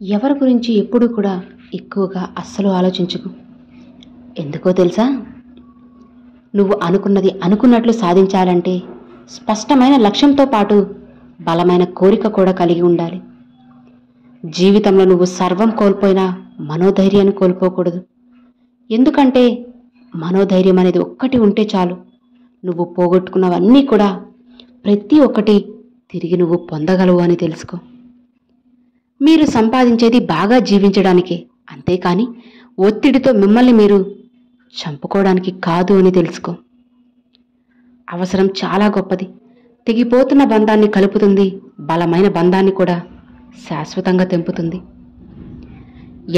ఎవరి గురించి ఎప్పుడూ కూడా ఎక్కువగా అస్సలు ఆలోచించకు. ఎందుకో తెలుసా? నువ్వు అనుకున్నది అనుకున్నట్లు సాధించాలంటే స్పష్టమైన లక్ష్యంతో పాటు బలమైన కోరిక కూడా కలిగి ఉండాలి. జీవితంలో నువ్వు సర్వం కోల్పోయినా మనోధైర్యాన్ని కోల్పోకూడదు. ఎందుకంటే మనోధైర్యం అనేది ఒక్కటి ఉంటే చాలు, నువ్వు పోగొట్టుకున్నవన్నీ కూడా ప్రతి ఒక్కటి తిరిగి నువ్వు పొందగలవు అని తెలుసుకో. మీరు సంపాదించేది బాగా జీవించడానికే, అంతేకాని ఒత్తిడితో మిమ్మల్ని మీరు చంపుకోవడానికి కాదు అని తెలుసుకో. అవసరం చాలా గొప్పది. తెగిపోతున్న బంధాన్ని కలుపుతుంది, బలమైన బంధాన్ని కూడా శాశ్వతంగా తెంపుతుంది.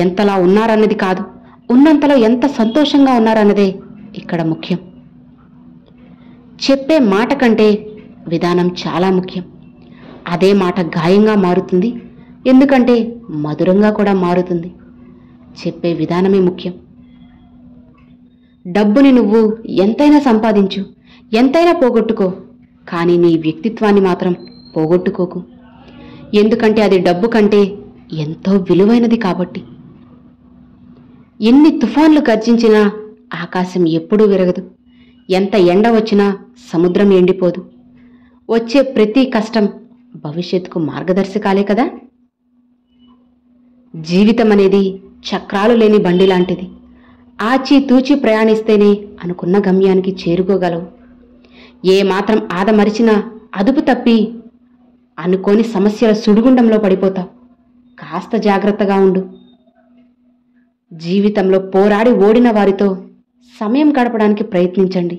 ఎంతలా ఉన్నారన్నది కాదు, ఉన్నంతలో ఎంత సంతోషంగా ఉన్నారన్నదే ఇక్కడ ముఖ్యం. చెప్పే మాట కంటే విధానం చాలా ముఖ్యం. అదే మాట గాయంగా మారుతుంది, ఎందుకంటే మధురంగా కూడా మారుతుంది. చెప్పే విధానమే ముఖ్యం. డబ్బుని నువ్వు ఎంతైనా సంపాదించు, ఎంతైనా పోగొట్టుకో, కానీ నీ వ్యక్తిత్వాన్ని మాత్రం పోగొట్టుకోకు. ఎందుకంటే అది డబ్బు కంటే ఎంతో విలువైనది కాబట్టి. ఎన్ని తుఫాన్లు గర్జించినా ఆకాశం ఎప్పుడూ విరగదు. ఎంత ఎండ వచ్చినా సముద్రం ఎండిపోదు. వచ్చే ప్రతి కష్టం భవిష్యత్తుకు మార్గదర్శకాలే కదా. జీవితం అనేది చక్రాలు లేని బండి లాంటిది. ఆచితూచి ప్రయాణిస్తేనే అనుకున్న గమ్యానికి చేరుకోగలవు. ఏ మాత్రం ఆదమరిచినా అదుపు తప్పి అనుకోని సమస్యల సుడిగుండంలో పడిపోతావు. కాస్త జాగ్రత్తగా ఉండు. జీవితంలో పోరాడి ఓడిన వారితో సమయం గడపడానికి ప్రయత్నించండి.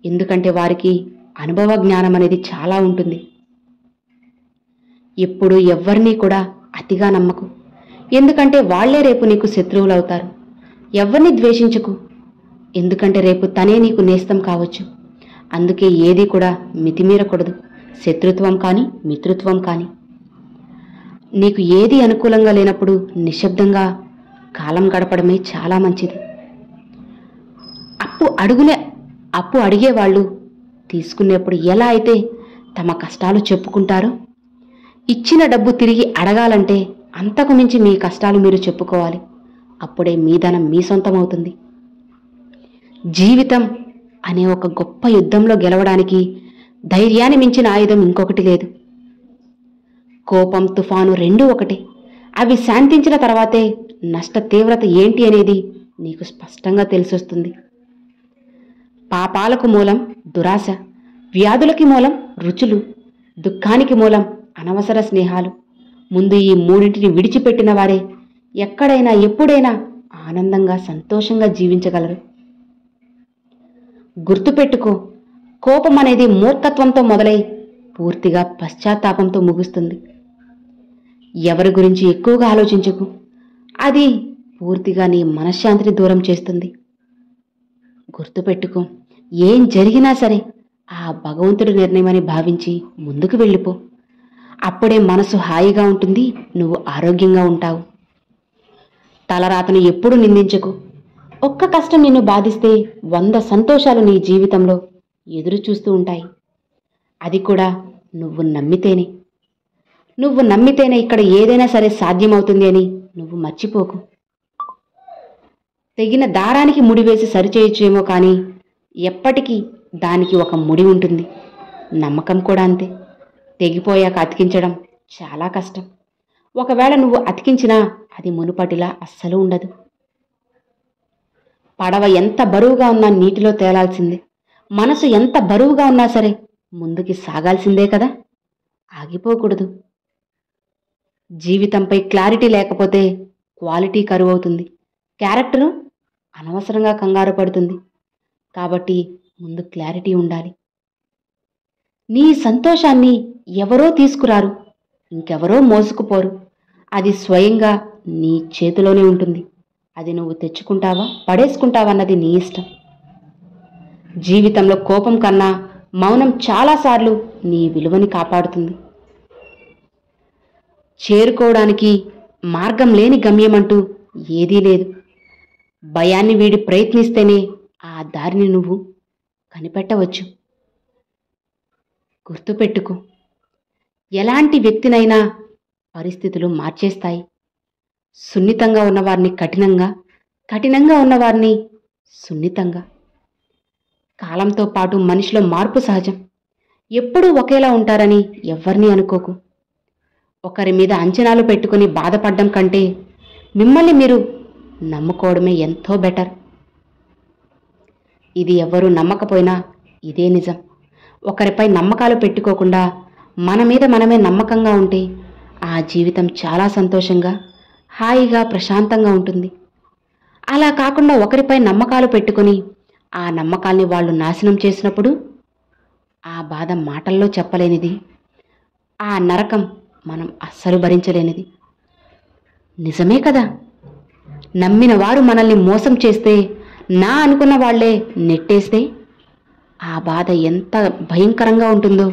ఎందుకంటే వారికి అనుభవ జ్ఞానం అనేది చాలా ఉంటుంది. ఎప్పుడూ ఎవ్వరినీ కూడా అతిగా నమ్మకు, ఎందుకంటే వాళ్లే రేపు నీకు శత్రువులవుతారు. ఎవరిని ద్వేషించకు, ఎందుకంటే రేపు తనే నీకు నేస్తం కావచ్చు. అందుకే ఏది కూడా మితిమీరకూడదు, శత్రుత్వం కానీ మిత్రుత్వం కానీ. నీకు ఏది అనుకూలంగా లేనప్పుడు నిశ్శబ్దంగా కాలం గడపడమే చాలా మంచిది. అప్పు అడిగేవాళ్ళు తీసుకునేప్పుడు ఎలా అయితే తమ కష్టాలు చెప్పుకుంటారో, ఇచ్చిన డబ్బు తిరిగి అడగాలంటే అంతకు మించి మీ కష్టాలు మీరు చెప్పుకోవాలి. అప్పుడే మీ ధనం మీ సొంతమవుతుంది. జీవితం అనే ఒక గొప్ప యుద్ధంలో గెలవడానికి ధైర్యాన్ని మించిన ఆయుధం ఇంకొకటి లేదు. కోపం, తుఫాను రెండూ ఒకటే. అవి శాంతించిన తర్వాతే నష్ట తీవ్రత ఏంటి అనేది నీకు స్పష్టంగా తెలిసొస్తుంది. పాపాలకు మూలం దురాశ, వ్యాధులకి మూలం రుచులు, దుఃఖానికి మూలం అనవసర స్నేహాలు. ముందు ఈ మూడింటిని విడిచిపెట్టిన వారే ఎక్కడైనా ఎప్పుడైనా ఆనందంగా సంతోషంగా జీవించగలరు. గుర్తుపెట్టుకో, కోపం అనేది మూర్ఖత్వంతో మొదలై పూర్తిగా పశ్చాత్తాపంతో ముగుస్తుంది. ఎవరి గురించి ఎక్కువగా ఆలోచించకు, అది పూర్తిగా నీ మనశ్శాంతిని దూరం చేస్తుంది. గుర్తుపెట్టుకో, ఏం జరిగినా సరే ఆ భగవంతుడి నిర్ణయమని భావించి ముందుకు వెళ్ళిపో. అప్పుడే మనసు హాయిగా ఉంటుంది, నువ్వు ఆరోగ్యంగా ఉంటావు. తలరాతను ఎప్పుడు నిందించకు. ఒక్క కష్టం నిన్ను బాధిస్తే 100 సంతోషాలు నీ జీవితంలో ఎదురు చూస్తూ ఉంటాయి. అది కూడా నువ్వు నమ్మితేనే. నువ్వు నమ్మితేనే ఇక్కడ ఏదైనా సరే సాధ్యమవుతుంది అని నువ్వు మర్చిపోకు. తెగిన దారానికి ముడివేసి సరిచేయచ్చేమో, కానీ ఎప్పటికీ దానికి ఒక ముడి ఉంటుంది. నమ్మకం కూడా అంతే. తెగిపోయాక అతికించడం చాలా కష్టం. ఒకవేళ నువ్వు అతికించినా అది మునుపటిలా అస్సలు ఉండదు. పడవ ఎంత బరువుగా ఉన్నా నీటిలో తేలాల్సిందే. మనసు ఎంత బరువుగా ఉన్నా సరే ముందుకి సాగాల్సిందే కదా. ఆగిపోకూడదు. జీవితంపై క్లారిటీ లేకపోతే క్వాలిటీ కరువవుతుంది. క్యారెక్టరు అనవసరంగా కంగారు పడుతుంది. కాబట్టి ముందు క్లారిటీ ఉండాలి. నీ సంతోషాన్ని ఎవరో తీసుకురారు, ఇంకెవరో మోసుకుపోరు. అది స్వయంగా నీ చేతిలోనే ఉంటుంది. అది నువ్వు తెచ్చుకుంటావా పడేసుకుంటావా అన్నది నీ ఇష్టం. జీవితంలో కోపం కన్నా మౌనం చాలాసార్లు నీ విలువని కాపాడుతుంది. చేరుకోవడానికి మార్గం లేని గమ్యమంటూ ఏదీ లేదు. భయాన్ని వీడి ప్రయత్నిస్తేనే ఆ దారిని నువ్వు కనిపెట్టవచ్చు. గుర్తుపెట్టుకో, ఎలాంటి వ్యక్తినైనా పరిస్థితులు మార్చేస్తాయి, సున్నితంగా ఉన్నవారిని కఠినంగా, కఠినంగా ఉన్నవారిని సున్నితంగా. కాలంతో పాటు మనిషిలో మార్పు సహజం. ఎప్పుడూ ఒకేలా ఉంటారని ఎవ్వరినీ అనుకోకు. ఒకరి మీద అంచనాలు పెట్టుకుని బాధపడడం కంటే మిమ్మల్ని మీరు నమ్ముకోవడమే ఎంతో బెటర్. ఇది ఎవ్వరూ నమ్మకపోయినా ఇదే నిజం. ఒకరిపై నమ్మకాలు పెట్టుకోకుండా మన మీద మనమే నమ్మకంగా ఉంటే ఆ జీవితం చాలా సంతోషంగా, హాయిగా, ప్రశాంతంగా ఉంటుంది. అలా కాకుండా ఒకరిపై నమ్మకాలు పెట్టుకుని ఆ నమ్మకాల్ని వాళ్ళు నాశనం చేసినప్పుడు ఆ బాధ మాటల్లో చెప్పలేనిది. ఆ నరకం మనం అస్సలు భరించలేనిది. నిజమే కదా. నమ్మిన వారు మనల్ని మోసం చేస్తే, నా అనుకున్న వాళ్లే నెట్టేస్తే ఆ బాధ ఎంత భయంకరంగా ఉంటుందో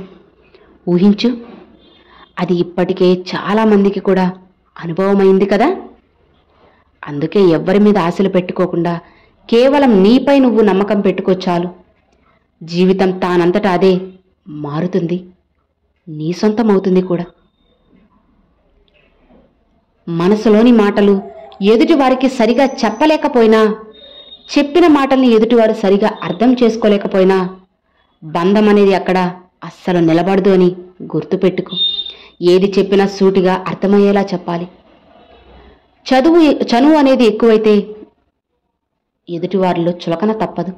ఊహించు. అది ఇప్పటికే చాలామందికి కూడా అనుభవమైంది కదా. అందుకే ఎవ్వరి మీద ఆశలు పెట్టుకోకుండా కేవలం నీపై నువ్వు నమ్మకం పెట్టుకో చాలు. జీవితం తానంతటా అదే మారుతుంది, నీ సొంతం అవుతుంది కూడా. మనసులోని మాటలు ఎదుటివారికి సరిగా చెప్పలేకపోయినా, చెప్పిన మాటల్ని ఎదుటివారు సరిగా అర్థం చేసుకోలేకపోయినా బంధం అనేది అక్కడ అస్సలు నిలబడదు అని గుర్తుపెట్టుకో. ఏది చెప్పినా సూటిగా అర్థమయ్యేలా చెప్పాలి. చనువు అనేది ఎక్కువైతే ఎదుటివారిలో చులకన తప్పదు.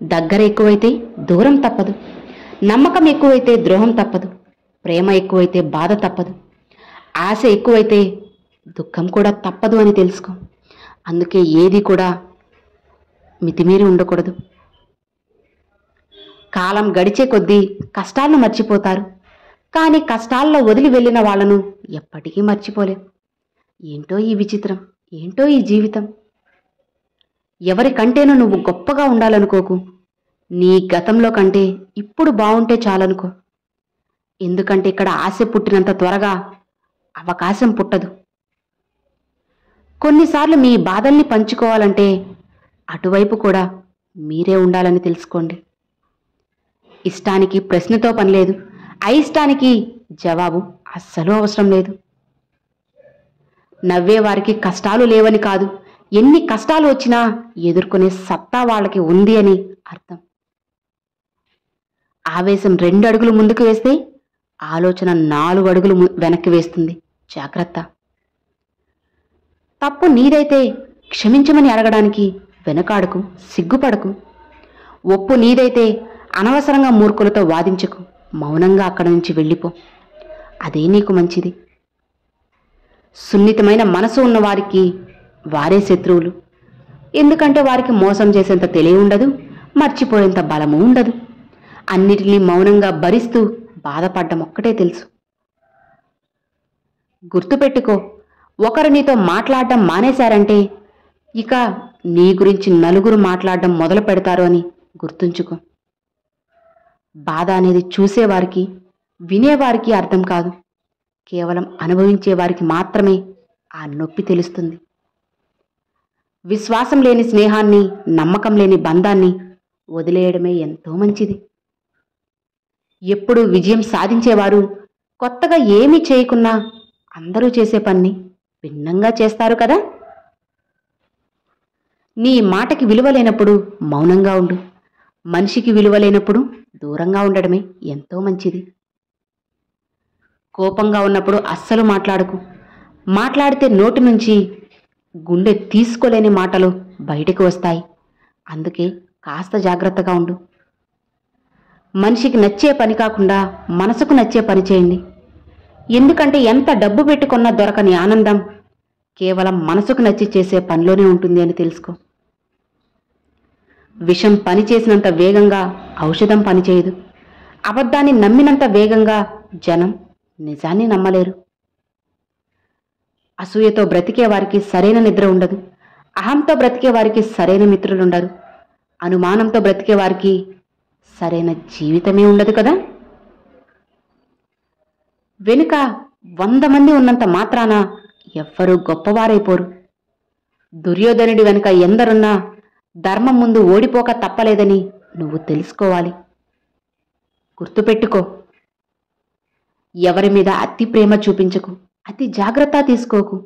దగ్గర ఎక్కువైతే దూరం తప్పదు. నమ్మకం ఎక్కువైతే ద్రోహం తప్పదు. ప్రేమ ఎక్కువైతే బాధ తప్పదు. ఆశ ఎక్కువైతే దుఃఖం కూడా తప్పదు అని తెలుసుకో. అందుకే ఏది కూడా మితిమీరి ఉండకూడదు. కాలం గడిచే కొద్దీ కష్టాలను మర్చిపోతారు, కానీ కష్టాల్లో వదిలి వెళ్ళిన వాళ్ళను ఎప్పటికీ మర్చిపోలేం. ఏంటో ఈ విచిత్రం, ఏంటో ఈ జీవితం. ఎవరికంటేనూ నువ్వు గొప్పగా ఉండాలనుకోకు. నీ గతంలో కంటే ఇప్పుడు బాగుంటే చాలనుకో. ఎందుకంటే ఇక్కడ ఆశ పుట్టినంత త్వరగా అవకాశం పుట్టదు. కొన్నిసార్లు మీ బాధల్ని పంచుకోవాలంటే అటువైపు కూడా మీరే ఉండాలని తెలుసుకోండి. ఇష్టానికి ప్రశ్నతో పనిలేదు, అయిష్టానికి జవాబు అస్సలు అవసరం లేదు. నవ్వేవారికి కష్టాలు లేవని కాదు, ఎన్ని కష్టాలు వచ్చినా ఎదుర్కొనే సత్తా వాళ్ళకి ఉంది అని అర్థం. ఆవేశం 2 అడుగులు ముందుకు వేస్తే ఆలోచన 4 అడుగులు వెనక్కి వేస్తుంది. జాగ్రత్త. తప్పు నీదైతే క్షమించమని అడగడానికి వెనకాడకు, సిగ్గుపడకు. ఒప్పు నీదైతే అనవసరంగా మూర్ఖులతో వాదించకు. మౌనంగా అక్కడి నుంచి వెళ్ళిపో. అదే నీకు మంచిది. సున్నితమైన మనసు ఉన్నవారికి వారే శత్రువులు. ఎందుకంటే వారికి మోసం చేసేంత తెలివి ఉండదు, మర్చిపోయేంత బలము ఉండదు. అన్నిటినీ మౌనంగా భరిస్తూ బాధపడ్డం ఒక్కటే తెలుసు. గుర్తుపెట్టుకో, ఒకరు నీతో మాట్లాడడం మానేశారంటే ఇక నీ గురించి నలుగురు మాట్లాడడం మొదలు పెడతారు అని గుర్తుంచుకో. బాధ అనేది చూసేవారికి, వినేవారికి అర్థం కాదు. కేవలం అనుభవించే వారికి మాత్రమే ఆ నొప్పి తెలుస్తుంది. విశ్వాసం లేని స్నేహాన్ని, నమ్మకం లేని బంధాన్ని వదిలేయడమే ఎంతో మంచిది. ఎప్పుడూ విజయం సాధించేవారు కొత్తగా ఏమీ చేయకున్నా అందరూ చేసే పని భిన్నంగా చేస్తారు కదా. నీ మాటకి విలువ లేనప్పుడు మౌనంగా ఉండు. మనిషికి విలువ లేనప్పుడు దూరంగా ఉండడమే ఎంతో మంచిది. కోపంగా ఉన్నప్పుడు అస్సలు మాట్లాడకు. మాట్లాడితే నోటి నుంచి గుండె తీసుకోలేని మాటలు బయటకు వస్తాయి. అందుకే కాస్త జాగ్రత్తగా ఉండు. మనిషికి నచ్చే పని కాకుండా మనసుకు నచ్చే పని చేయండి. ఎందుకంటే ఎంత డబ్బు పెట్టుకున్నా దొరకని ఆనందం కేవలం మనసుకు నచ్చి చేసే పనిలోనే ఉంటుంది అని తెలుసుకో. విషం పనిచేసినంత వేగంగా ఔషధం పనిచేయదు. అబద్ధాన్ని నమ్మినంత వేగంగా జనం నిజాన్ని నమ్మలేరు. అసూయతో బ్రతికే వారికి సరైన నిద్ర ఉండదు. అహంతో బ్రతికే వారికి సరైన మిత్రులుండరు. అనుమానంతో బ్రతికే వారికి సరైన జీవితమే ఉండదు కదా. వెనుక 100 మంది ఉన్నంత మాత్రాన ఎవ్వరూ గొప్పవారైపోరు. దుర్యోధనుడి వెనుక ఎందరున్నా ధర్మం ముందు ఓడిపోక తప్పలేదని నువ్వు తెలుసుకోవాలి. గుర్తుపెట్టుకో, ఎవరి మీద అతి ప్రేమ చూపించకు, అతి జాగ్రత్త తీసుకోకు.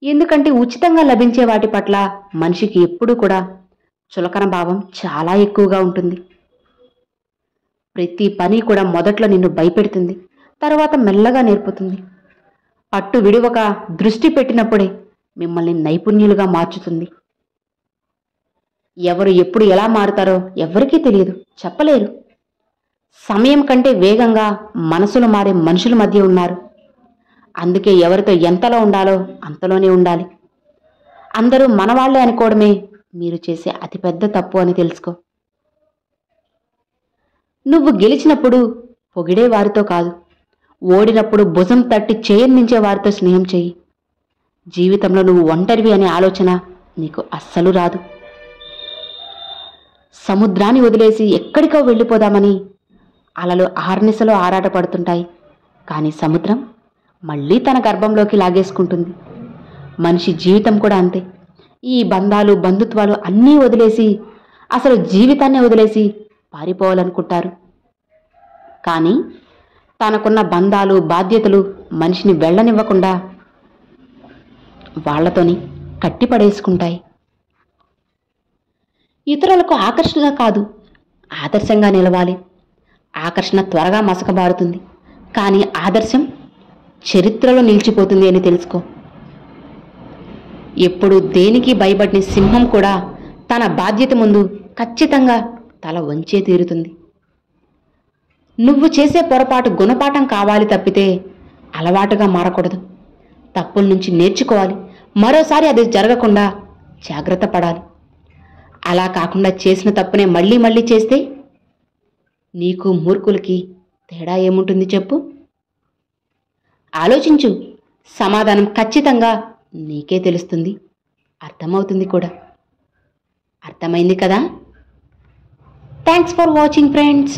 ఎందుకంటే ఉచితంగా లభించే వాటి పట్ల మనిషికి ఎప్పుడూ కూడా చులకన భావం చాలా ఎక్కువగా ఉంటుంది. ప్రతి పని కూడా మొదట్లో నిన్ను భయపెడుతుంది, తర్వాత మెల్లగా నేర్పుతుంది. పట్టు విడివక దృష్టి పెట్టినప్పుడే మిమ్మల్ని నైపుణ్యులుగా మార్చుతుంది. ఎవరు ఎప్పుడు ఎలా మారుతారో ఎవ్వరికీ తెలియదు, చెప్పలేరు. సమయం కంటే వేగంగా మనసులు మారే మనుషుల మధ్య ఉన్నారు. అందుకే ఎవరితో ఎంతలో ఉండాలో అంతలోనే ఉండాలి. అందరూ మనవాళ్లే అనుకోవడమే మీరు చేసే అతిపెద్ద తప్పు అని తెలుసుకో. నువ్వు గెలిచినప్పుడు పొగిడే వారితో కాదు, ఓడినప్పుడు భుజం తట్టి చేయన్నించే వారితో స్నేహం చెయ్యి. జీవితంలో నువ్వు ఒంటరివి అనే ఆలోచన నీకు అస్సలు రాదు. సముద్రాన్ని వదిలేసి ఎక్కడికో వెళ్ళిపోదామని అలలు ఆర్నిసలో ఆరాటపడుతుంటాయి, కానీ సముద్రం మళ్ళీ తన గర్భంలోకి లాగేసుకుంటుంది. మనిషి జీవితం కూడా అంతే. ఈ బంధాలు బంధుత్వాలు అన్నీ వదిలేసి, అసలు జీవితాన్ని వదిలేసి పారిపోవాలనుకుంటారు. కానీ తనకున్న బంధాలు బాధ్యతలు మనిషిని వెళ్ళనివ్వకుండా వాళ్లతోని కట్టిపడేసుకుంటాయి. ఇతరులకు ఆకర్షణ కాదు, ఆదర్శంగా నిలవాలి. ఆకర్షణ త్వరగా మసకబారుతుంది, కానీ ఆదర్శం చరిత్రలో నిలిచిపోతుంది అని తెలుసుకో. ఎప్పుడు దేనికి భయపడిన సింహం కూడా తన బాధ్యత ముందు ఖచ్చితంగా తల వంచే తీరుతుంది. నువ్వు చేసే పొరపాటు గుణపాఠం కావాలి తప్పితే అలవాటుగా మారకూడదు. తప్పుల నుంచి నేర్చుకోవాలి, మరోసారి అది జరగకుండా జాగ్రత్త పడాలి. అలా కాకుండా చేసిన తప్పునే మళ్ళీ మళ్ళీ చేస్తే నీకు మూర్ఖులకి తేడా ఏముంటుంది చెప్పు? ఆలోచించు, సమాధానం ఖచ్చితంగా నీకే తెలుస్తుంది, అర్థమవుతుంది కూడా. అర్థమైంది కదా? Thanks for watching friends.